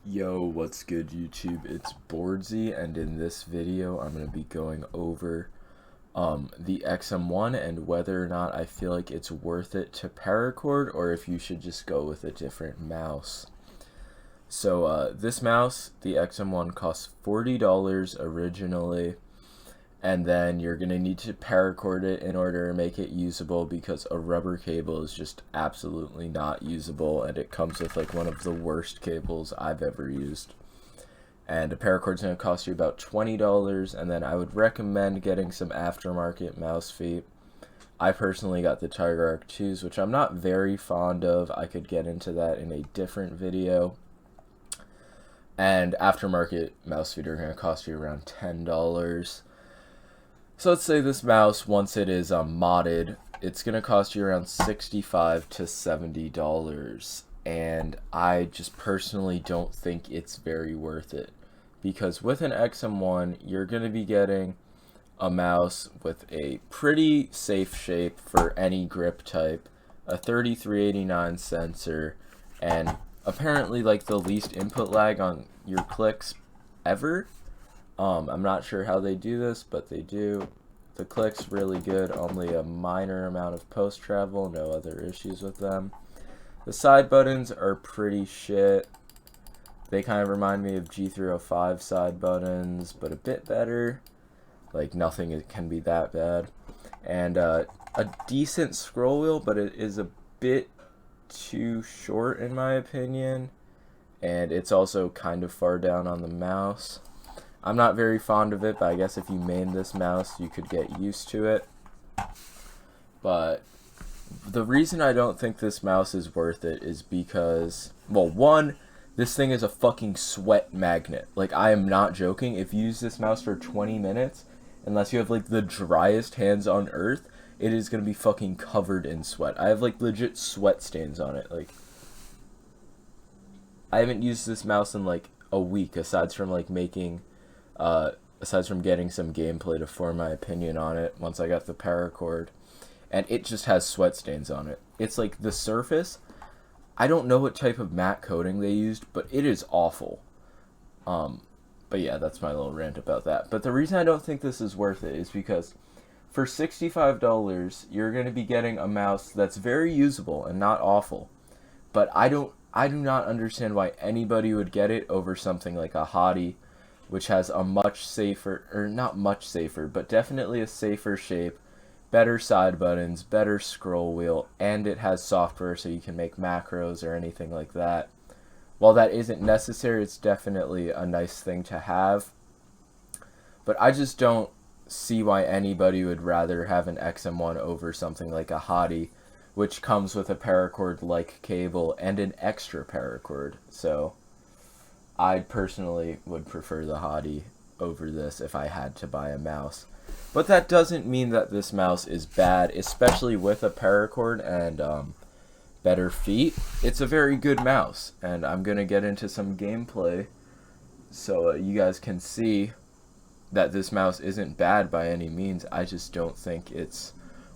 Yo, what's good YouTube? It's Boardsy, and in this video I'm going to be going over the XM1 and whether or not I feel like it's worth it to paracord or if you should just go with a different mouse. So this mouse, the XM1, costs $40 originally, and then you're going to need to paracord it in order to make it usable because a rubber cable is just absolutely not usable, and it comes with like one of the worst cables I've ever used. And a paracord is going to cost you about $20, and then I would recommend getting some aftermarket mouse feet. I personally got the Tiger Arc 2s, which I'm not very fond of. I could get into that in a different video. And aftermarket mouse feet are going to cost you around $10. So let's say this mouse, once it is modded, it's going to cost you around $65 to $70. And I just personally don't think it's very worth it. Because with an XM1, you're going to be getting a mouse with a pretty safe shape for any grip type, a 3389 sensor, and apparently like the least input lag on your clicks ever. I'm not sure how they do this, but they do. The click's really good, only a minor amount of post travel, no other issues with them. The side buttons are pretty shit. They kind of remind me of G305 side buttons, but a bit better. Like nothing can be that bad. And a decent scroll wheel, but it is a bit too short in my opinion. And it's also kind of far down on the mouse. I'm not very fond of it, but I guess if you main this mouse, you could get used to it. But the reason I don't think this mouse is worth it is because, well, one, this thing is a fucking sweat magnet. Like, I am not joking. If you use this mouse for 20 minutes, unless you have, like, the driest hands on earth, it is going to be fucking covered in sweat. I have, like, legit sweat stains on it. Like, I haven't used this mouse in, like, a week, aside from getting some gameplay to form my opinion on it once I got the paracord. And it just has sweat stains on it. It's like the surface, I don't know what type of matte coating they used, but it is awful. But yeah, that's my little rant about that. But the reason I don't think this is worth it is because for $65, you're going to be getting a mouse that's very usable and not awful. But I do not understand why anybody would get it over something like a hati, which has a much safer, or not much safer, but definitely a safer shape, better side buttons, better scroll wheel, and it has software so you can make macros or anything like that. While that isn't necessary, it's definitely a nice thing to have. But I just don't see why anybody would rather have an XM1 over something like a hati, which comes with a paracord-like cable and an extra paracord. So I personally would prefer the hati over this if I had to buy a mouse. But that doesn't mean that this mouse is bad, especially with a paracord and better feet. It's a very good mouse, and I'm going to get into some gameplay so you guys can see that this mouse isn't bad by any means. I just don't think it's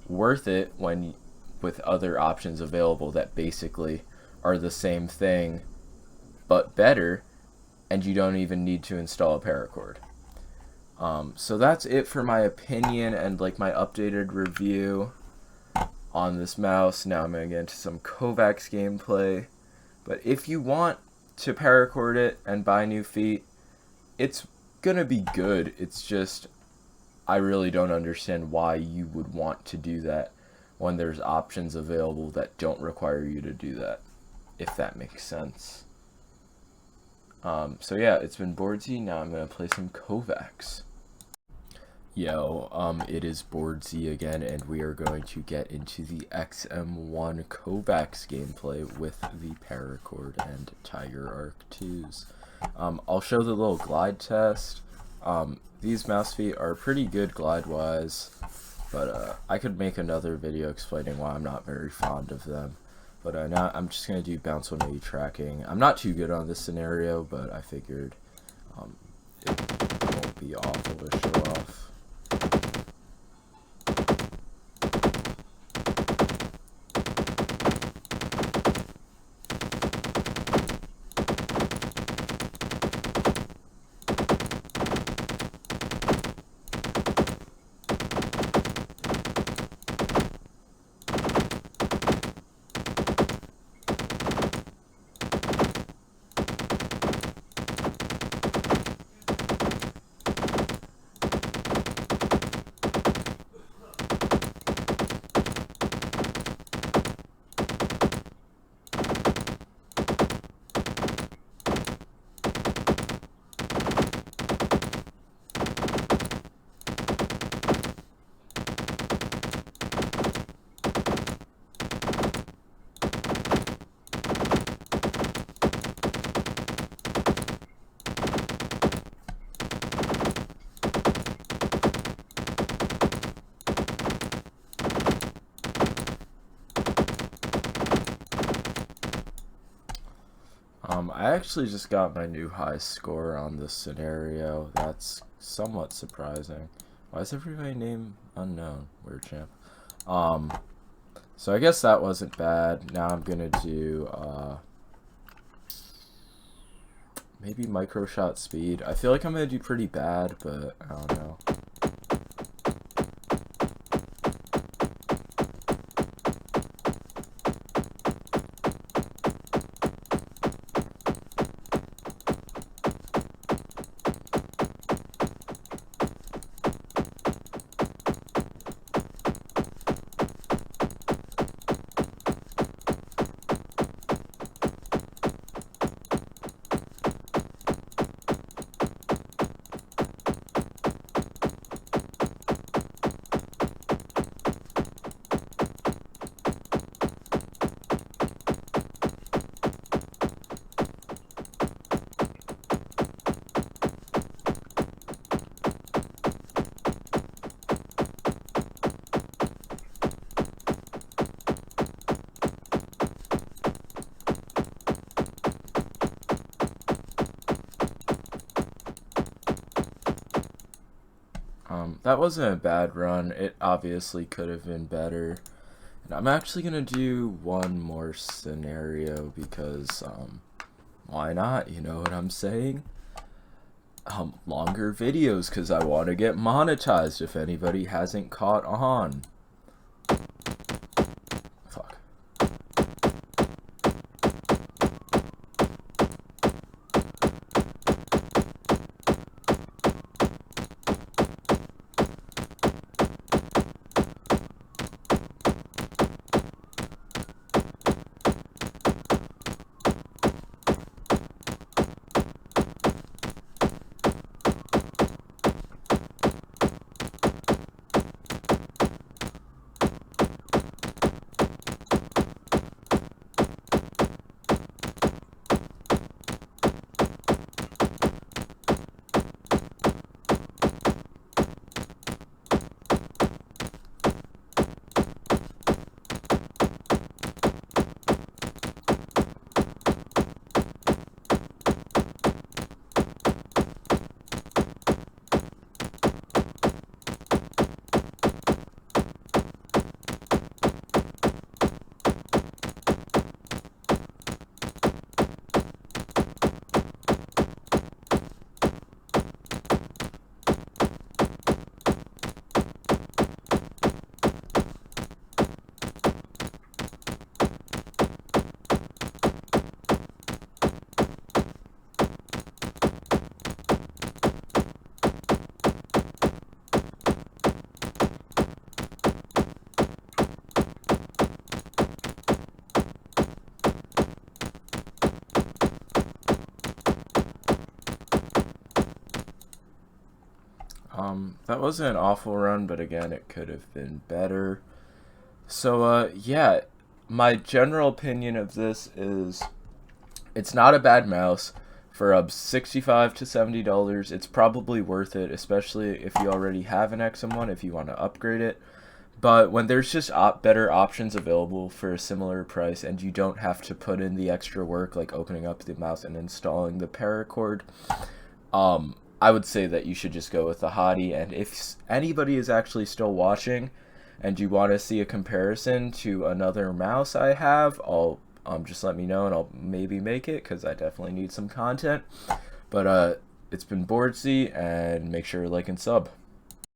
worth it when with other options available that basically are the same thing but better, and you don't even need to install a paracord. So that's it for my opinion and like my updated review on this mouse. Now I'm going to get into some kovaaks gameplay. But if you want to paracord it and buy new feet, it's going to be good. It's just, I really don't understand why you would want to do that when there's options available that don't require you to do that, if that makes sense. So yeah, it's been Boardsy. Now I'm going to play some kovaaks. Yo, it is Boardsy again, and we are going to get into the XM1 kovaaks gameplay with the Paracord and Tiger Arc 2s. I'll show the little glide test. These mouse feet are pretty good glide-wise, but I could make another video explaining why I'm not very fond of them. But now I'm just going to do bounce 180 tracking. I'm not too good on this scenario, but I figured it won't be awful to show off. I actually just got my new high score on this scenario. That's somewhat surprising. Why is everybody name unknown? Weird champ. So I guess that wasn't bad. Now I'm gonna do maybe micro shot speed. I feel like I'm gonna do pretty bad, but I don't know. That wasn't a bad run. It obviously could have been better. And I'm actually gonna do one more scenario because, why not? You know what I'm saying? Longer videos because I want to get monetized if anybody hasn't caught on. Fuck. That wasn't an awful run, but again, it could have been better. So, yeah, my general opinion of this is it's not a bad mouse. For $65 to $70, it's probably worth it, especially if you already have an XM1, if you want to upgrade it. But when there's just better options available for a similar price and you don't have to put in the extra work like opening up the mouse and installing the paracord, I would say that you should just go with the hati. And if anybody is actually still watching and you want to see a comparison to another mouse I have, I'll just let me know and I'll maybe make it because I definitely need some content. But it's been Boardsy, and make sure to like and sub.